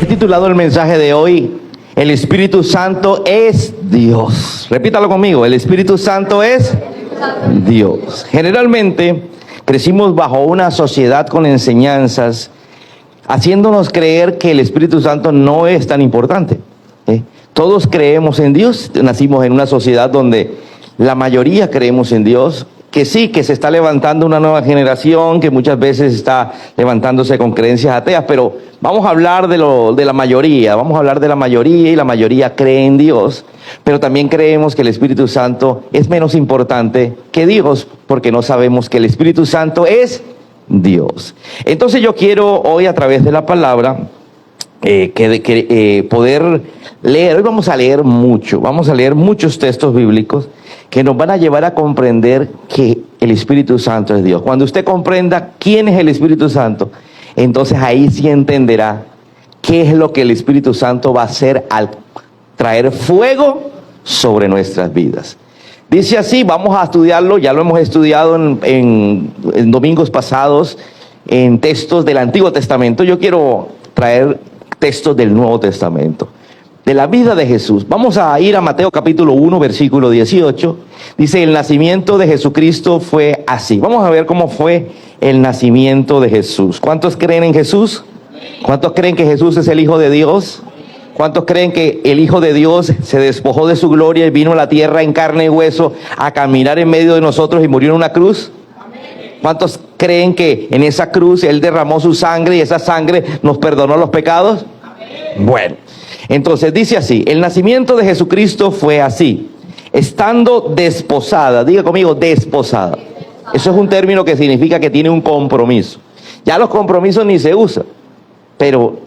He titulado el mensaje de hoy, el Espíritu Santo es Dios. Repítalo conmigo, el Espíritu Santo es Dios. Generalmente crecimos bajo una sociedad con enseñanzas haciéndonos creer que el Espíritu Santo no es tan importante. Todos creemos en Dios, nacimos en una sociedad donde la mayoría creemos en Dios, que sí, que se está levantando una nueva generación, que muchas veces está levantándose con creencias ateas, pero vamos a hablar de la mayoría, y la mayoría cree en Dios, pero también creemos que el Espíritu Santo es menos importante que Dios, porque no sabemos que el Espíritu Santo es Dios. Entonces yo quiero hoy a través de la palabra poder leer. Hoy vamos a leer muchos textos bíblicos que nos van a llevar a comprender que el Espíritu Santo es Dios. Cuando usted comprenda quién es el Espíritu Santo, entonces ahí sí entenderá qué es lo que el Espíritu Santo va a hacer al traer fuego sobre nuestras vidas. Dice así, vamos a estudiarlo, ya lo hemos estudiado en domingos pasados, en textos del Antiguo Testamento. Yo quiero traer textos del Nuevo Testamento, de la vida de Jesús. Vamos a ir a Mateo capítulo 1, versículo 18. Dice, el nacimiento de Jesucristo fue así. Vamos a ver cómo fue el nacimiento de Jesús. ¿Cuántos creen en Jesús? ¿Cuántos creen que Jesús es el Hijo de Dios? ¿Cuántos creen que el Hijo de Dios se despojó de su gloria y vino a la tierra en carne y hueso a caminar en medio de nosotros y murió en una cruz? ¿Cuántos creen que en esa cruz Él derramó su sangre y esa sangre nos perdonó los pecados? Bueno, entonces dice así, el nacimiento de Jesucristo fue así, estando desposada, diga conmigo, desposada. Eso es un término que significa que tiene un compromiso. Ya los compromisos ni se usan, pero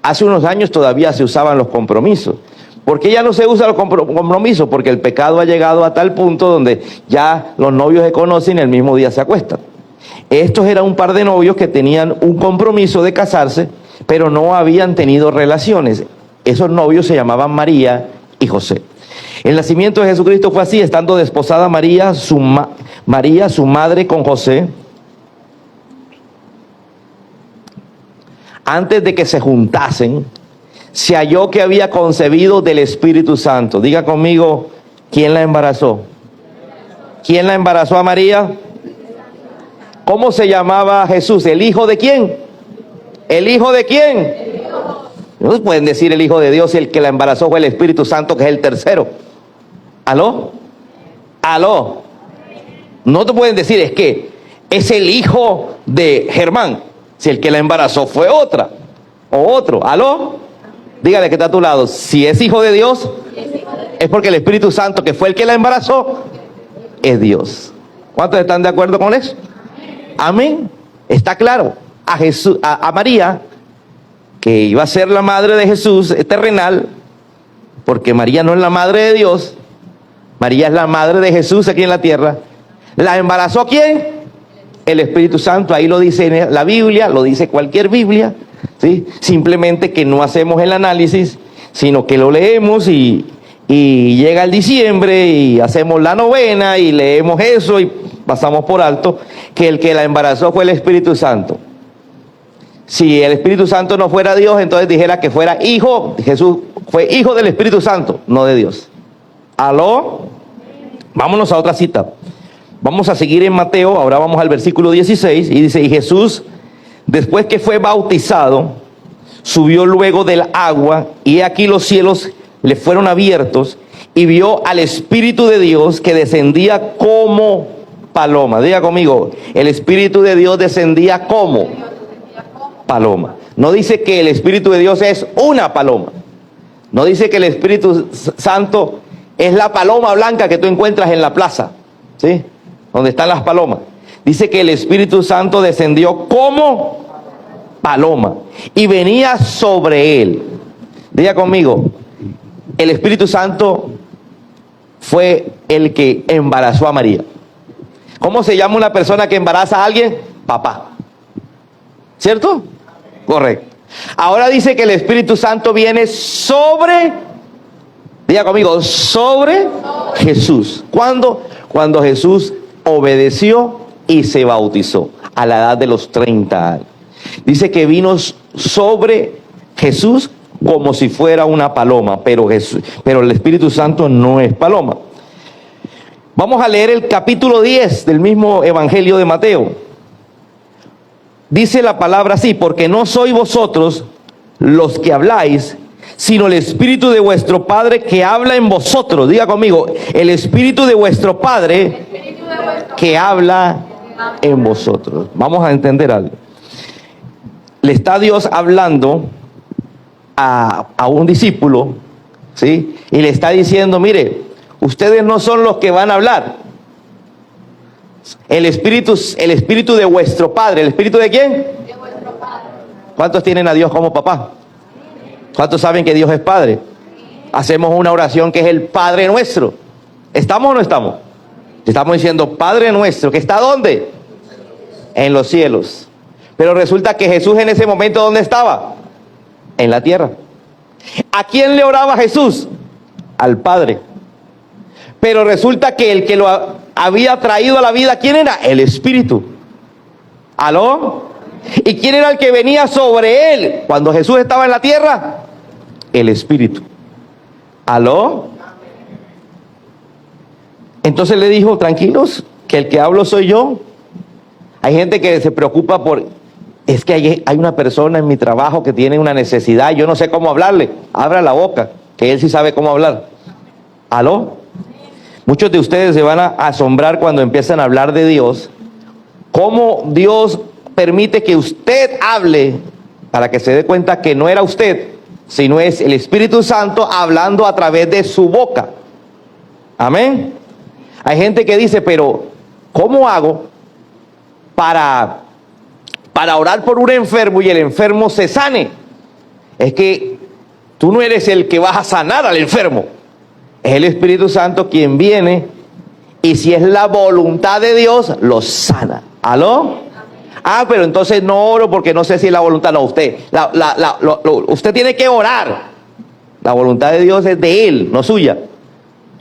hace unos años todavía se usaban los compromisos. ¿Por qué ya no se usan los compromisos? Porque el pecado ha llegado a tal punto donde ya los novios se conocen y el mismo día se acuestan. Estos eran un par de novios que tenían un compromiso de casarse, pero no habían tenido relaciones. Esos novios se llamaban María y José. El nacimiento de Jesucristo fue así, estando desposada María, su madre, con José. Antes de que se juntasen, se halló que había concebido del Espíritu Santo. Diga conmigo, ¿quién la embarazó? ¿Quién la embarazó a María? ¿Cómo se llamaba Jesús? ¿El hijo de quién? ¿El hijo de quién? No pueden decir el hijo de Dios si el que la embarazó fue el Espíritu Santo, que es el tercero. ¿Aló? ¿Aló? No te pueden decir, es que es el hijo de Germán, si el que la embarazó fue otra o otro. ¿Aló? Dígale que está a tu lado, si es hijo de Dios, es porque el Espíritu Santo, que fue el que la embarazó, es Dios. ¿Cuántos están de acuerdo con eso? Amén. Está claro. A María, que iba a ser la madre de Jesús terrenal, porque María no es la madre de Dios, María es la madre de Jesús aquí en la tierra. ¿La embarazó quién? El Espíritu Santo. Ahí lo dice la Biblia, lo dice cualquier Biblia, ¿sí? Simplemente que no hacemos el análisis, sino que lo leemos y llega el diciembre y hacemos la novena y leemos eso y pasamos por alto que el que la embarazó fue el Espíritu Santo. Si el Espíritu Santo no fuera Dios, entonces dijera que fuera hijo. Jesús fue hijo del Espíritu Santo, no de Dios. ¿Aló? Vámonos a otra cita. Vamos a seguir en Mateo, ahora vamos al versículo 16 y dice, y Jesús, después que fue bautizado, subió luego del agua y aquí los cielos le fueron abiertos y vio al Espíritu de Dios que descendía como paloma. Diga conmigo, el Espíritu de Dios descendía como paloma. No dice que el Espíritu de Dios es una paloma. No dice que el Espíritu Santo es la paloma blanca que tú encuentras en la plaza, ¿sí? Donde están las palomas. Dice que el Espíritu Santo descendió como paloma y venía sobre él. Diga conmigo, el Espíritu Santo fue el que embarazó a María. ¿Cómo se llama una persona que embaraza a alguien? Papá. ¿Cierto? Correcto. Ahora dice que el Espíritu Santo viene sobre, diga conmigo, sobre Jesús. ¿Cuándo? Cuando Jesús obedeció y se bautizó a la edad de los 30 años. Dice que vino sobre Jesús como si fuera una paloma, pero el Espíritu Santo no es paloma. Vamos a leer el capítulo 10 del mismo Evangelio de Mateo. Dice la palabra así: porque no sois vosotros los que habláis, sino el Espíritu de vuestro Padre que habla en vosotros. Diga conmigo, el Espíritu de vuestro Padre que habla en vosotros. Vamos a entender algo. Le está Dios hablando a un discípulo, ¿sí? Y le está diciendo: mire, ustedes no son los que van a hablar. El Espíritu de vuestro Padre. ¿El Espíritu de quién? De vuestro Padre. ¿Cuántos tienen a Dios como papá? ¿Cuántos saben que Dios es Padre? Hacemos una oración que es el Padre nuestro. ¿Estamos o no estamos? Estamos diciendo: Padre nuestro, ¿que está dónde? En los cielos. Pero resulta que Jesús en ese momento, ¿dónde estaba? En la tierra. ¿A quién le oraba Jesús? Al Padre. Pero resulta que el que lo había traído a la vida, ¿quién era? El Espíritu. ¿Aló? ¿Y quién era el que venía sobre él cuando Jesús estaba en la tierra? El Espíritu. ¿Aló? Entonces le dijo: tranquilos, que el que hablo soy yo. Hay gente que se preocupa por: es que hay una persona en mi trabajo que tiene una necesidad, yo no sé cómo hablarle. Abra la boca, que él sí sabe cómo hablar. ¿Aló? Muchos de ustedes se van a asombrar cuando empiezan a hablar de Dios, cómo Dios permite que usted hable, para que se dé cuenta que no era usted, sino es el Espíritu Santo hablando a través de su boca. Amén. Hay gente que dice: pero ¿cómo hago para orar por un enfermo y el enfermo se sane? Es que tú no eres el que vas a sanar al enfermo. Es el Espíritu Santo quien viene, y si es la voluntad de Dios, lo sana. ¿Aló? Ah, pero entonces no oro porque no sé si es la voluntad. No, usted usted tiene que orar. La voluntad de Dios es de Él, no suya.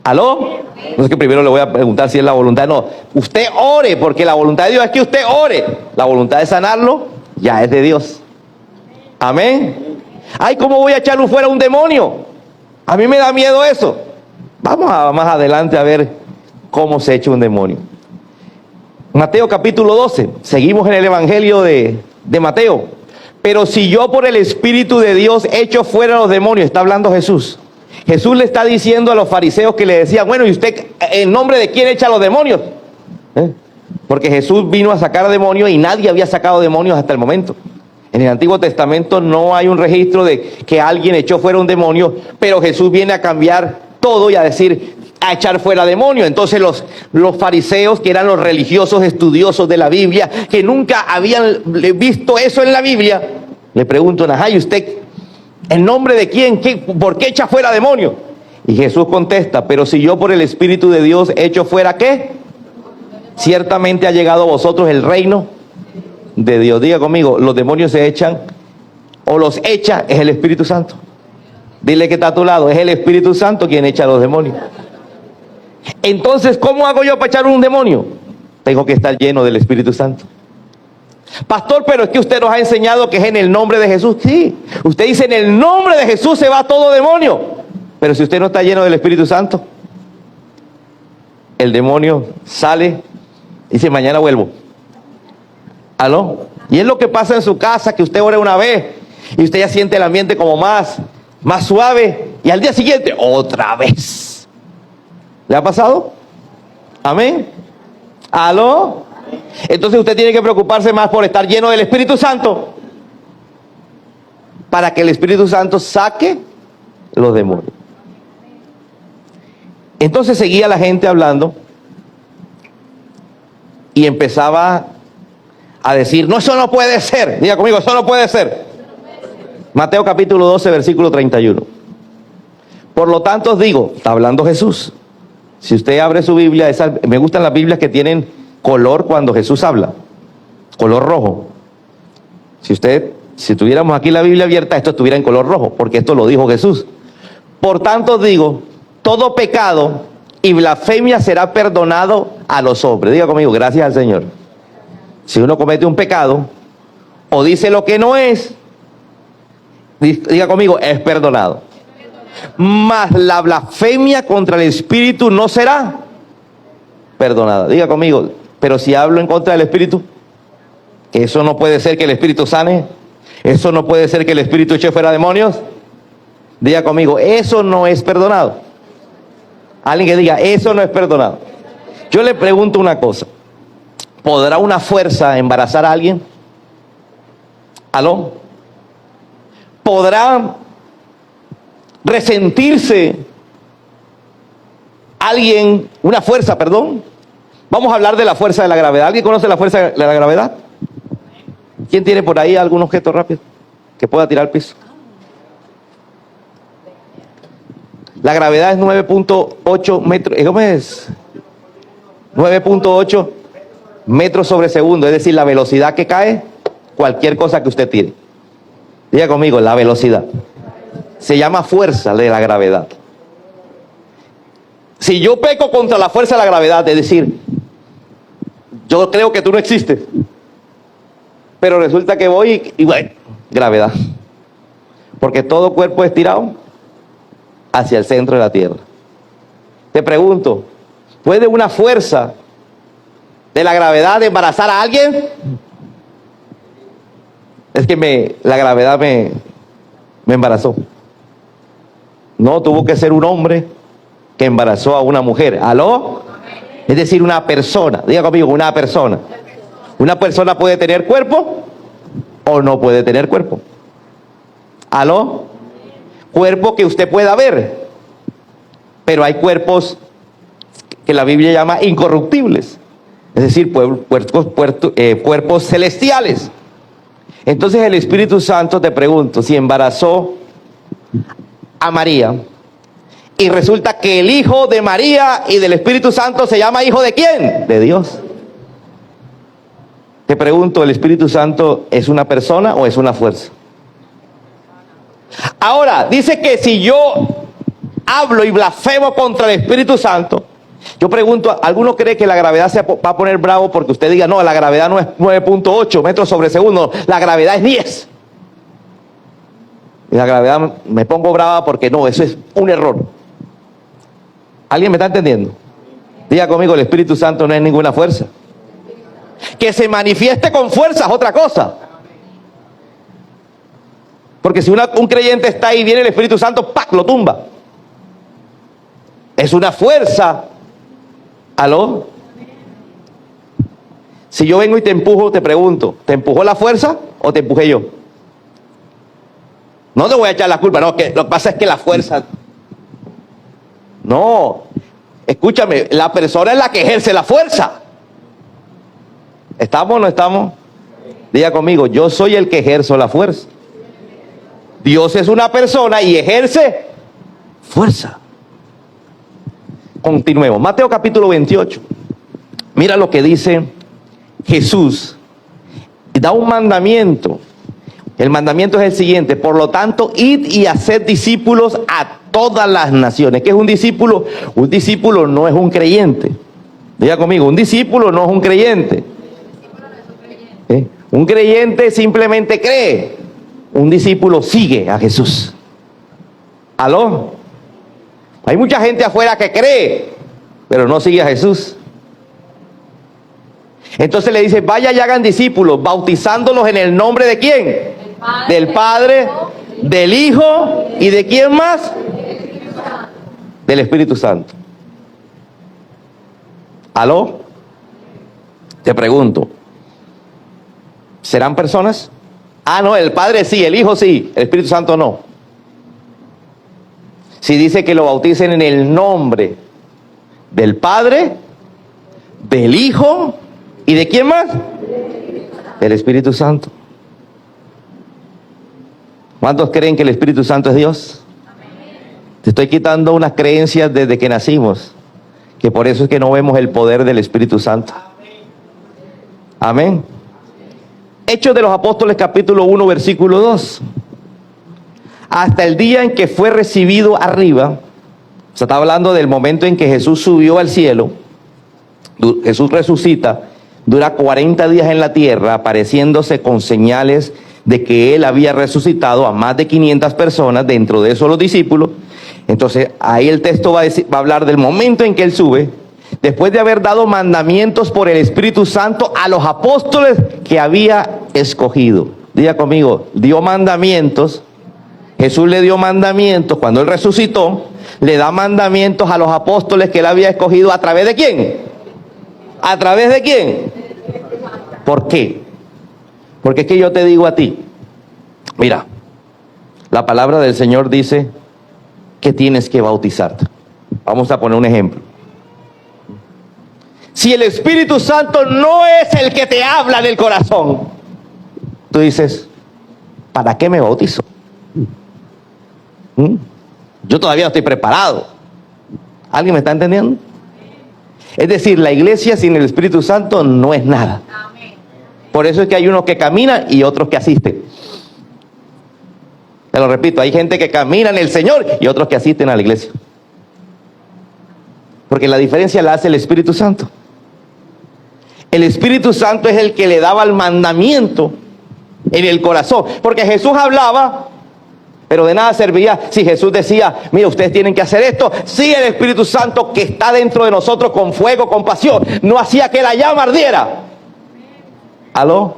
¿Aló? No es que primero le voy a preguntar si es la voluntad. No, usted ore, porque la voluntad de Dios es que usted ore. La voluntad de sanarlo ya es de Dios. Amén. Ay, ¿cómo voy a echarlo fuera a un demonio? A mí me da miedo eso. Vamos más adelante a ver cómo se echa un demonio. Mateo capítulo 12. Seguimos en el Evangelio de Mateo. Pero si yo por el Espíritu de Dios echo fuera a los demonios, está hablando Jesús. Jesús le está diciendo a los fariseos que le decían: bueno, ¿y usted en nombre de quién echa a los demonios? Porque Jesús vino a sacar demonios y nadie había sacado demonios hasta el momento. En el Antiguo Testamento no hay un registro de que alguien echó fuera un demonio, pero Jesús viene a cambiar todo y a decir: a echar fuera demonios. Entonces los fariseos, que eran los religiosos estudiosos de la Biblia, que nunca habían visto eso en la Biblia, le preguntan: ajá, ¿y usted en nombre de quién? ¿Por qué echa fuera demonios? Y Jesús contesta: pero si yo por el Espíritu de Dios echo fuera, ¿qué? Ciertamente ha llegado a vosotros el reino de Dios. Diga conmigo: los demonios se echan, o los echa es el Espíritu Santo. Dile que está a tu lado: es el Espíritu Santo quien echa a los demonios. Entonces, ¿cómo hago yo para echar un demonio? Tengo que estar lleno del Espíritu Santo. Pastor, pero es que usted nos ha enseñado que es en el nombre de Jesús. Sí, usted dice: en el nombre de Jesús se va todo demonio. Pero si usted no está lleno del Espíritu Santo, el demonio sale y dice: mañana vuelvo. ¿Aló? Y es lo que pasa en su casa, que usted ora una vez y usted ya siente el ambiente como más suave, y al día siguiente otra vez. ¿Le ha pasado? Amén. ¿Aló? Entonces usted tiene que preocuparse más por estar lleno del Espíritu Santo, para que el Espíritu Santo saque los demonios. Entonces seguía la gente hablando y empezaba a decir: no, eso no puede ser. Diga conmigo: eso no puede ser. Mateo capítulo 12, versículo 31. Por lo tanto os digo, está hablando Jesús. Si usted abre su Biblia, me gustan las Biblias que tienen color cuando Jesús habla, color rojo. Si tuviéramos aquí la Biblia abierta, esto estuviera en color rojo, porque esto lo dijo Jesús. Por tanto os digo, todo pecado y blasfemia será perdonado a los hombres. Diga conmigo: gracias al Señor. Si uno comete un pecado o dice lo que no es, Diga conmigo, es perdonado. Mas la blasfemia contra el Espíritu no será perdonada. Diga conmigo, pero si hablo en contra del Espíritu, eso no puede ser que el Espíritu sane, eso no puede ser que el Espíritu eche fuera demonios. Diga conmigo, eso no es perdonado. Alguien que diga, eso no es perdonado. Yo le pregunto una cosa, ¿podrá una fuerza embarazar a alguien? ¿Aló? ¿Podrá resentirse alguien, una fuerza, perdón? Vamos a hablar de la fuerza de la gravedad. ¿Alguien conoce la fuerza de la gravedad? ¿Quién tiene por ahí algún objeto rápido que pueda tirar al piso? La gravedad es 9.8 metros. ¿Cómo es? 9.8 metros sobre segundo. Es decir, la velocidad que cae cualquier cosa que usted tire. Diga conmigo, la velocidad. Se llama fuerza de la gravedad. Si yo peco contra la fuerza de la gravedad, es decir, yo creo que tú no existes, pero resulta que voy y bueno, gravedad. Porque todo cuerpo es tirado hacia el centro de la tierra. Te pregunto, ¿puede una fuerza de la gravedad embarazar a alguien? Es que la gravedad me embarazó. No, tuvo que ser un hombre que embarazó a una mujer. ¿Aló? Es decir, una persona. Diga conmigo, una persona. ¿Una persona puede tener cuerpo o no puede tener cuerpo? ¿Aló? Cuerpo que usted pueda ver. Pero hay cuerpos que la Biblia llama incorruptibles. Es decir, cuerpos celestiales. Entonces el Espíritu Santo, te pregunto, si embarazó a María y resulta que el hijo de María y del Espíritu Santo se llama hijo de ¿quién? De Dios. Te pregunto, ¿el Espíritu Santo es una persona o es una fuerza? Ahora, dice que si yo hablo y blasfemo contra el Espíritu Santo, yo pregunto, ¿alguno cree que la gravedad se va a poner bravo porque usted diga, no, la gravedad no es 9.8 metros sobre segundo, la gravedad es 10? Y la gravedad me pongo brava porque no, eso es un error. ¿Alguien me está entendiendo? Diga conmigo, el Espíritu Santo no es ninguna fuerza. Que se manifieste con fuerza es otra cosa. Porque si un creyente está ahí y viene el Espíritu Santo, ¡pac!, lo tumba. Es una fuerza. ¿Aló? Si yo vengo y te empujo, te pregunto, ¿te empujó la fuerza o te empujé yo? No te voy a echar la culpa, no, que lo que pasa es que la fuerza... No, escúchame, la persona es la que ejerce la fuerza. ¿Estamos o no estamos? Diga conmigo, yo soy el que ejerzo la fuerza. Dios es una persona y ejerce fuerza. Continuemos. Mateo capítulo 28. Mira lo que dice Jesús. Da un mandamiento. El mandamiento es el siguiente: por lo tanto, id y haced discípulos a todas las naciones. ¿Qué es un discípulo? Un discípulo no es un creyente. Diga conmigo, un discípulo no es un creyente. Un creyente simplemente cree. Un discípulo sigue a Jesús. ¿Aló? Hay mucha gente afuera que cree, pero no sigue a Jesús. Entonces le dice, vaya y hagan discípulos, bautizándolos en el nombre de ¿quién? Del Padre, del Hijo y ¿de quién más? Del Espíritu Santo. ¿Aló? Te pregunto, ¿serán personas? Ah, no, el Padre sí, el Hijo sí, el Espíritu Santo no. Si dice que lo bauticen en el nombre del Padre, del Hijo y ¿de quién más? Del Espíritu Santo. ¿Cuántos creen que el Espíritu Santo es Dios? Te estoy quitando unas creencias desde que nacimos, que por eso es que no vemos el poder del Espíritu Santo. Amén. Hechos de los Apóstoles capítulo 1 versículo 2. Hasta el día en que fue recibido arriba, se está hablando del momento en que Jesús subió al cielo, Jesús resucita, dura 40 días en la tierra, apareciéndose con señales de que él había resucitado a más de 500 personas, dentro de eso los discípulos. Entonces ahí el texto va a hablar del momento en que él sube, después de haber dado mandamientos por el Espíritu Santo a los apóstoles que había escogido. Diga conmigo, dio mandamientos. Jesús le dio mandamientos cuando él resucitó, le da mandamientos a los apóstoles que él había escogido. ¿A través de quién? ¿A través de quién? ¿Por qué? Porque es que yo te digo a ti, mira, la palabra del Señor dice que tienes que bautizarte. Vamos a poner un ejemplo. Si el Espíritu Santo no es el que te habla en el corazón, tú dices, ¿para qué me bautizo? Yo todavía no estoy preparado. ¿Alguien me está entendiendo? Es decir, la iglesia sin el Espíritu Santo no es nada. Por eso es que hay unos que caminan y otros que asisten. Te lo repito, hay gente que camina en el Señor y otros que asisten a la iglesia. Porque la diferencia la hace el Espíritu Santo. El Espíritu Santo es el que le daba el mandamiento en el corazón. Porque Jesús hablaba, pero de nada servía si Jesús decía, mira, ustedes tienen que hacer esto. Si el Espíritu Santo que está dentro de nosotros con fuego, con pasión, no hacía que la llama ardiera. ¿Aló?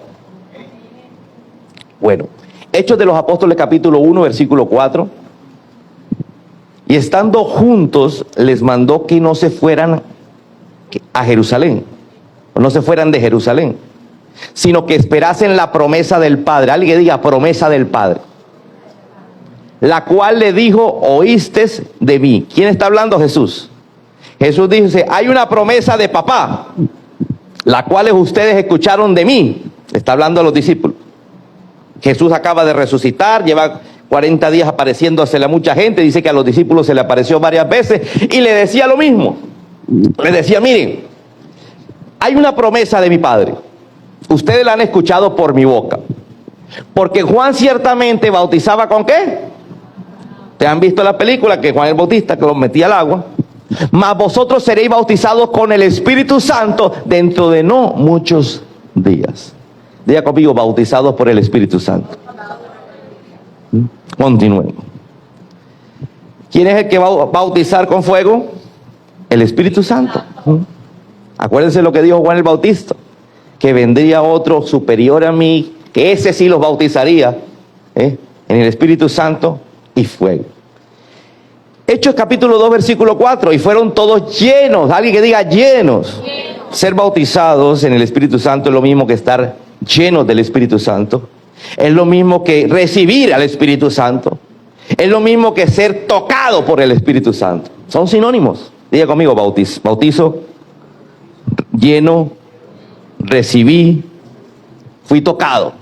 Bueno, Hechos de los Apóstoles capítulo 1, versículo 4. Y estando juntos, les mandó que no se fueran a Jerusalén, no se fueran de Jerusalén, sino que esperasen la promesa del Padre. Alguien diga, promesa del Padre. La cual le dijo, oíste de mí. ¿Quién está hablando? Jesús. Jesús dice, hay una promesa de papá, la cual ustedes escucharon de mí. Está hablando a los discípulos. Jesús acaba de resucitar, lleva 40 días apareciéndosele a mucha gente. Dice que a los discípulos se le apareció varias veces y le decía lo mismo. Le decía, miren, hay una promesa de mi Padre. Ustedes la han escuchado por mi boca. Porque Juan ciertamente bautizaba ¿con qué? ¿Te han visto la película que Juan el Bautista que los metía al agua? Mas vosotros seréis bautizados con el Espíritu Santo dentro de no muchos días. Diga conmigo, bautizados por el Espíritu Santo. Continuemos. ¿Quién es el que va a bautizar con fuego? El Espíritu Santo. Acuérdense lo que dijo Juan el Bautista, que vendría otro superior a mí, que ese sí los bautizaría en el Espíritu Santo y fuego. Hechos capítulo 2 versículo 4, y fueron todos llenos. Alguien que diga llenos. Ser bautizados en el Espíritu Santo es lo mismo que estar llenos del Espíritu Santo. Es lo mismo que recibir al Espíritu Santo. Es lo mismo que ser tocado por el Espíritu Santo. Son sinónimos. Diga conmigo, bautizo, lleno, recibí, fui tocado.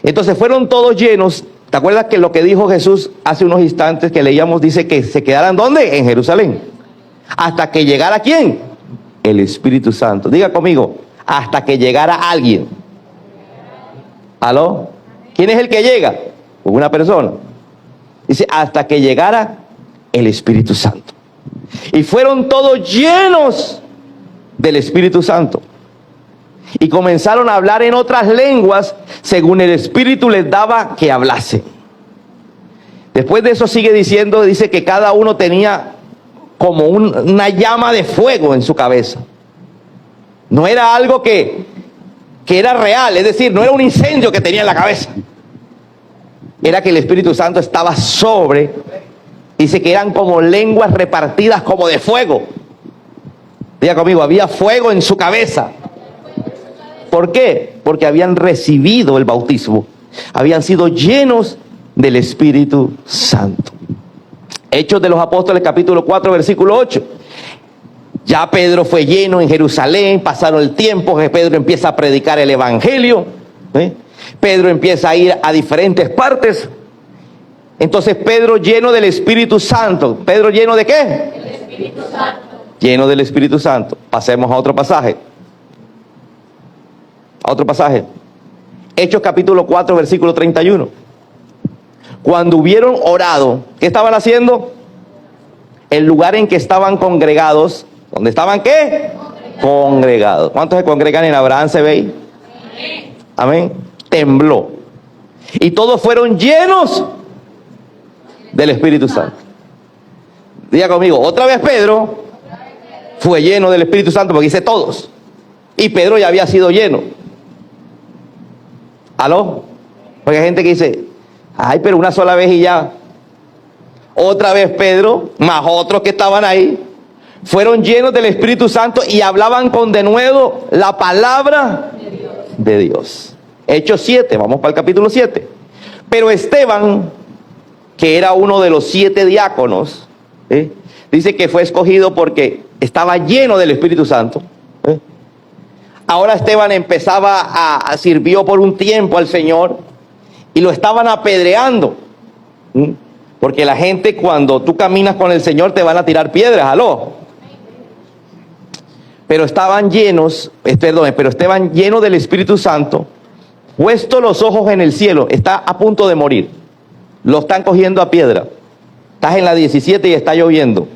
Entonces fueron todos llenos. ¿Te acuerdas que lo que dijo Jesús hace unos instantes que leíamos? Dice que se quedaran ¿dónde? En Jerusalén. Hasta que llegara ¿quién? El Espíritu Santo. Diga conmigo, hasta que llegara alguien. ¿Aló? ¿Quién es el que llega? Una persona. Dice, hasta que llegara el Espíritu Santo. Y fueron todos llenos del Espíritu Santo. Y comenzaron a hablar en otras lenguas según el Espíritu les daba que hablase. Después de eso sigue diciendo, dice que cada uno tenía como una llama de fuego en su cabeza. No era algo que era real, es decir, no era un incendio que tenía en la cabeza. Era que el Espíritu Santo estaba sobre, dice que eran como lenguas repartidas como de fuego. Diga conmigo, había fuego en su cabeza. ¿Por qué? Porque habían recibido el bautismo, habían sido llenos del Espíritu Santo. Hechos de los Apóstoles capítulo 4 versículo 8. Ya Pedro fue lleno en Jerusalén, pasaron el tiempo que Pedro empieza a predicar el Evangelio. Pedro empieza a ir a diferentes partes. Entonces Pedro lleno del Espíritu Santo. ¿Pedro lleno de qué? El Espíritu Santo. Lleno del Espíritu Santo. Pasemos a otro pasaje. A otro pasaje. Hechos capítulo 4 versículo 31. Cuando hubieron orado, ¿qué estaban haciendo? El lugar en que estaban congregados. ¿Dónde estaban qué? Congregados. ¿Cuántos se congregan en Abraham se ve? Amén. tembló. Y todos fueron llenos del Espíritu Santo. Diga conmigo, otra vez Pedro fue lleno del Espíritu Santo, porque dice todos. Y Pedro ya había sido lleno. ¿Aló? Porque hay gente que dice, ay, pero una sola vez y ya. Otra vez Pedro, más otros que estaban ahí, fueron llenos del Espíritu Santo y hablaban con denuedo la palabra de Dios. Hechos 7, vamos para el capítulo 7. Pero Esteban, que era uno de los 7 diáconos, dice que fue escogido porque estaba lleno del Espíritu Santo. Ahora Esteban sirvió por un tiempo al Señor y lo estaban apedreando. Porque la gente, cuando tú caminas con el Señor, te van a tirar piedras, aló. Pero estaban llenos, pero Esteban lleno del Espíritu Santo, puesto los ojos en el cielo, está a punto de morir. Lo están cogiendo a piedra. Estás en la 17 y está lloviendo.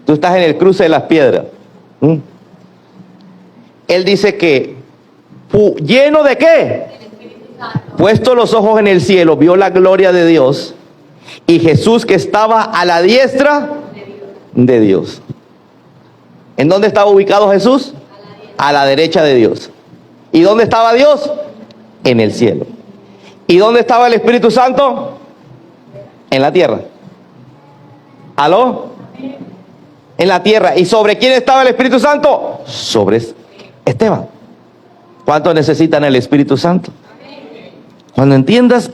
Tú estás en el cruce de las piedras. Él dice que, ¿lleno de qué? Puesto los ojos en el cielo, vio la gloria de Dios y Jesús que estaba a la diestra de Dios. ¿En dónde estaba ubicado Jesús? A la derecha de Dios. ¿Y dónde estaba Dios? En el cielo. ¿Y dónde estaba el Espíritu Santo? En la tierra. ¿Aló? En la tierra. ¿Y sobre quién estaba el Espíritu Santo? Sobre Esteban. ¿Cuántos necesitan el Espíritu Santo? Cuando entiendas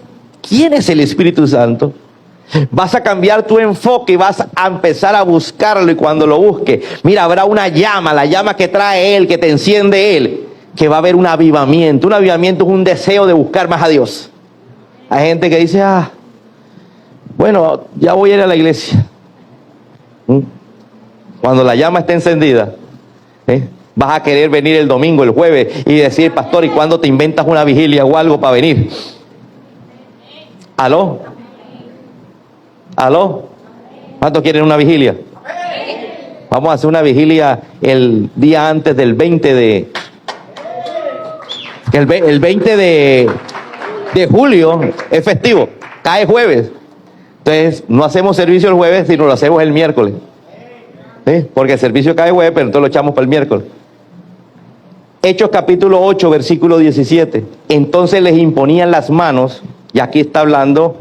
quién es el Espíritu Santo, vas a cambiar tu enfoque y vas a empezar a buscarlo. Y cuando lo busques, mira, habrá una llama, la llama que trae Él, que te enciende Él, que va a haber un avivamiento. Un avivamiento es un deseo de buscar más a Dios. Hay gente que dice, bueno, ya voy a ir a la iglesia. Cuando la llama esté encendida, vas a querer venir el domingo, el jueves, y decir, pastor, ¿y cuándo te inventas una vigilia o algo para venir? ¿Aló? ¿Aló? ¿Cuántos quieren una vigilia? Vamos a hacer una vigilia el día antes del 20 de... El 20 de julio es festivo, cae jueves. Entonces, no hacemos servicio el jueves, sino lo hacemos el miércoles. Porque el servicio cae jueves, pero entonces lo echamos para el miércoles. Hechos capítulo 8, versículo 17. Entonces les imponían las manos, y aquí está hablando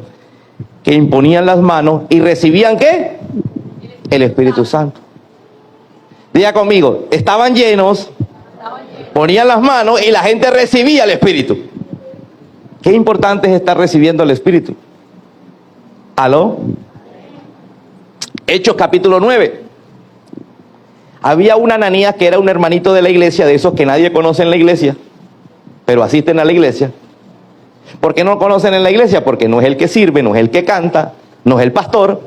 que imponían las manos y recibían ¿qué? El Espíritu Santo. Diga conmigo, estaban llenos, ponían las manos y la gente recibía el Espíritu. Qué importante es estar recibiendo el Espíritu. ¿Aló? Hechos capítulo 9. Había un Ananías que era un hermanito de la iglesia, de esos que nadie conoce en la iglesia, pero asisten a la iglesia. ¿Por qué no conocen en la iglesia? Porque no es el que sirve, no es el que canta, no es el pastor.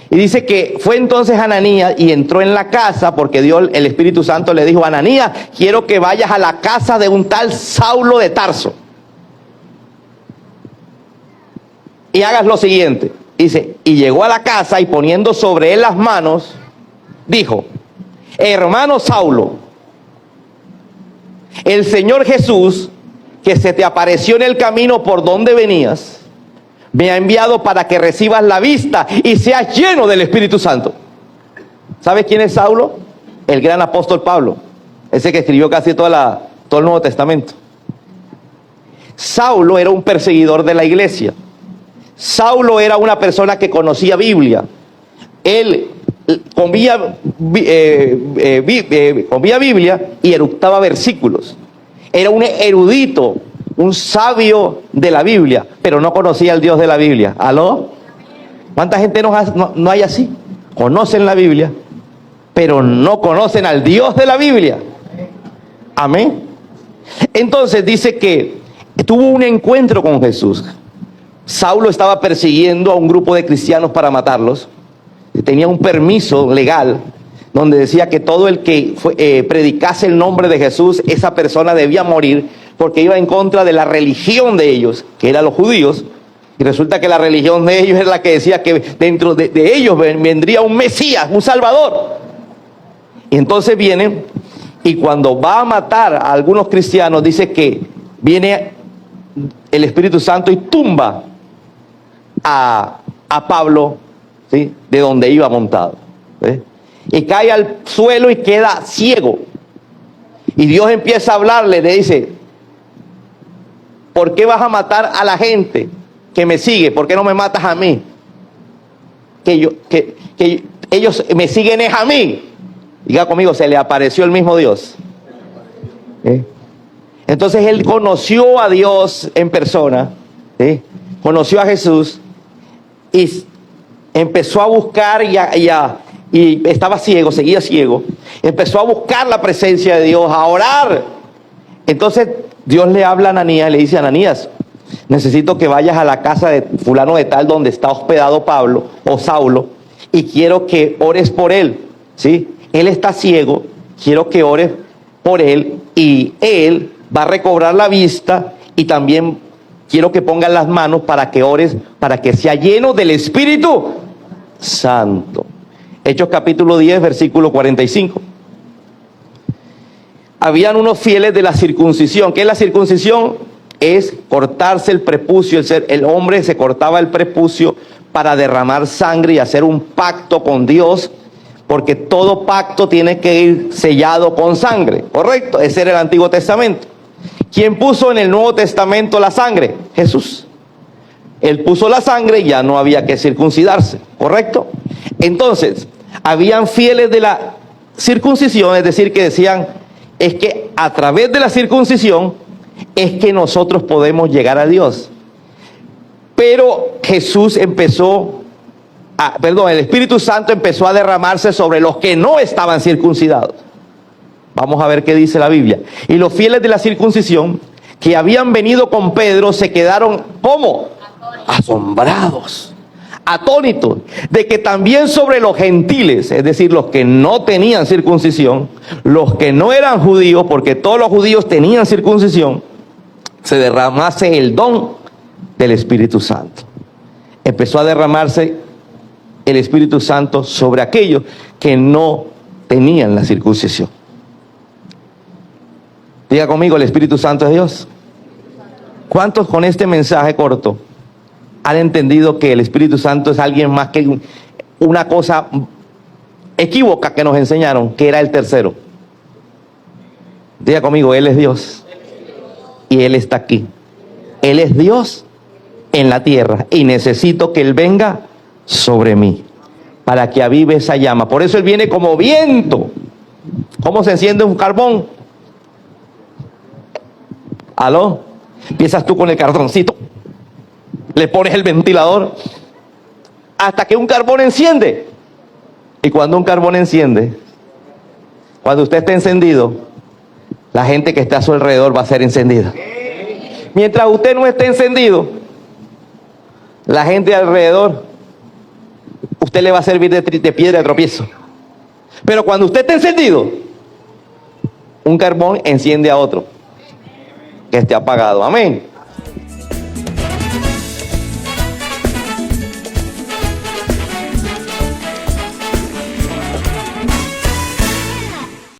Y dice que fue entonces Ananías y entró en la casa porque Dios, el Espíritu Santo le dijo, Ananías, quiero que vayas a la casa de un tal Saulo de Tarso y hagas lo siguiente. Dice, y llegó a la casa y poniendo sobre él las manos, dijo, hermano Saulo, el Señor Jesús, que se te apareció en el camino por donde venías, me ha enviado para que recibas la vista y seas lleno del Espíritu Santo. ¿Sabes quién es Saulo? El gran apóstol Pablo, ese que escribió casi todo el Nuevo Testamento. Saulo era un perseguidor de la iglesia. Saulo era una persona que conocía Biblia. Él comía Biblia y eructaba versículos. Era un erudito, un sabio de la Biblia, pero no conocía al Dios de la Biblia. ¿Aló? ¿Cuánta gente no hay así? Conocen la Biblia, pero no conocen al Dios de la Biblia. Amén. Entonces dice que tuvo un encuentro con Jesús. Saulo estaba persiguiendo a un grupo de cristianos para matarlos. Tenía un permiso legal donde decía que todo el que predicase el nombre de Jesús, esa persona debía morir porque iba en contra de la religión de ellos, que eran los judíos. Y resulta que la religión de ellos es la que decía que dentro de ellos vendría un Mesías, un Salvador. Y entonces viene y cuando va a matar a algunos cristianos, dice que viene el Espíritu Santo y tumba a Pablo, ¿sí?, de donde iba montado, ¿sí?, y cae al suelo y queda ciego. Y Dios empieza a hablarle, le dice: ¿por qué vas a matar a la gente que me sigue? ¿Por qué no me matas a mí? Que ellos me siguen es a mí. Diga conmigo, se le apareció el mismo Dios. Entonces él conoció a Dios en persona, ¿sí?, conoció a Jesús y empezó a buscar y estaba ciego, seguía ciego. Empezó a buscar la presencia de Dios, a orar. Entonces Dios le habla a Ananías, le dice: Ananías, necesito que vayas a la casa de fulano de tal donde está hospedado Pablo o Saulo, y quiero que ores por él, ¿sí? Él está ciego, quiero que ores por él y él va a recobrar la vista, y también quiero que pongas las manos para que ores, para que sea lleno del Espíritu Santo. Hechos capítulo 10, versículo 45. Habían unos fieles de la circuncisión. ¿Qué es la circuncisión? Es cortarse el prepucio. El hombre se cortaba el prepucio para derramar sangre y hacer un pacto con Dios, porque todo pacto tiene que ir sellado con sangre, ¿correcto? Ese era el Antiguo Testamento. ¿Quién puso en el Nuevo Testamento la sangre? Jesús. Él puso la sangre y ya no había que circuncidarse, ¿correcto? Entonces, habían fieles de la circuncisión, es decir, que decían: es que a través de la circuncisión es que nosotros podemos llegar a Dios. Pero Jesús el Espíritu Santo empezó a derramarse sobre los que no estaban circuncidados. Vamos a ver qué dice la Biblia. Y los fieles de la circuncisión que habían venido con Pedro se quedaron, ¿cómo? Asombrados, atónitos, de que también sobre los gentiles, es decir, los que no tenían circuncisión, los que no eran judíos, porque todos los judíos tenían circuncisión, se derramase el don del Espíritu Santo. Empezó a derramarse el Espíritu Santo sobre aquellos que no tenían la circuncisión. Diga conmigo: el Espíritu Santo es Dios. ¿Cuántos con este mensaje corto han entendido que el Espíritu Santo es alguien más que una cosa equívoca que nos enseñaron, que era el tercero? Diga conmigo: Él es Dios y Él está aquí. Él es Dios en la tierra y necesito que Él venga sobre mí para que avive esa llama. Por eso Él viene como viento. ¿Cómo se enciende un carbón? ¿Aló? Empiezas tú con el cartoncito, le pones el ventilador hasta que un carbón enciende. Y cuando un carbón enciende, cuando usted esté encendido, la gente que está a su alrededor va a ser encendida. Mientras usted no esté encendido, la gente alrededor, usted le va a servir de piedra de tropiezo. Pero cuando usted esté encendido, un carbón enciende a otro que esté apagado. Amén.